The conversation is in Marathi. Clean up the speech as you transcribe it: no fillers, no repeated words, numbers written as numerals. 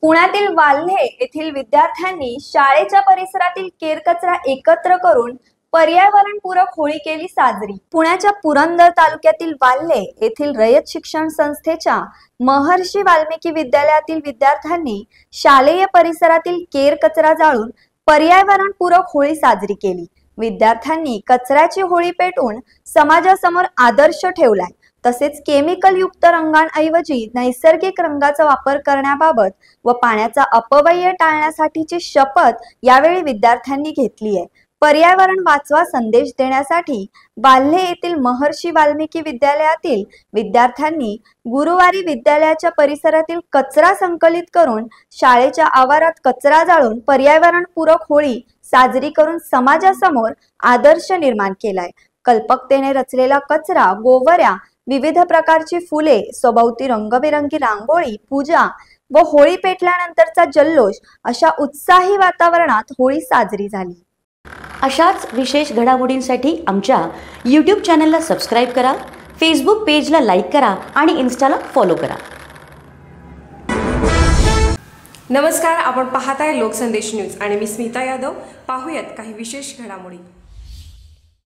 पुण्यातील वाल्हे येथील विद्यार्थ्यांनी शाळेच्या परिसरातील केरकचरा एकत्र करून पर्यावरणपूरक होळी केली साजरी। पुण्याच्या पुरंदर तालुक्यातील वाल्हे येथील रयत शिक्षण संस्थेच्या महर्षी वाल्मिकी विद्यालयातील विद्यार्थ्यांनी शालेय परिसरातील केरकचरा जाळून पर्यावरणपूरक होळी साजरी केली। विद्यार्थ्यांनी कचऱ्याची होळी पेटवून समाजासमोर आदर्श ठेवलाय। तसेच केमिकल युक्त रंगांऐवजी नैसर्गिक रंगाचा वापर करण्याबाबत व पाण्याचा अपव्यय टाळण्यासाठीची शपथ यावेळी विद्यार्थ्यांनी घेतली आहे। पर्यावरण वाचवा संदेश देण्यासाठी वाल्हे येथील महर्षी वाल्मिकी विद्यालयातील विद्यार्थ्यांनी गुरुवारी विद्यालयाच्या परिसरातील कचरा संकलित करून शाळेच्या आवारात कचरा जाळून पर्यावरणपूरक होळी साजरी करून समाजासमोर आदर्श निर्माण केलाय। कल्पकतेने रचलेला कचरा, गोवऱ्या, विविध प्रकारची फुले, सभोवती रंगबिरंगी रांगोळी, पूजा व होळी पेटल्यानंतरचा जल्लोष अशा उत्साही वातावरणात होळी साजरी झाली। अशाच विशेष घडामोडींसाठी आमच्या YouTube चॅनलला सबस्क्राइब करा, Facebook पेजला लाईक करा आणि Instaला फॉलो करा। नमस्कार, आपण पाहताय लोकसंदेश न्यूज आणि मी स्मिता यादव। पाहूयात काही विशेष घडामोडी।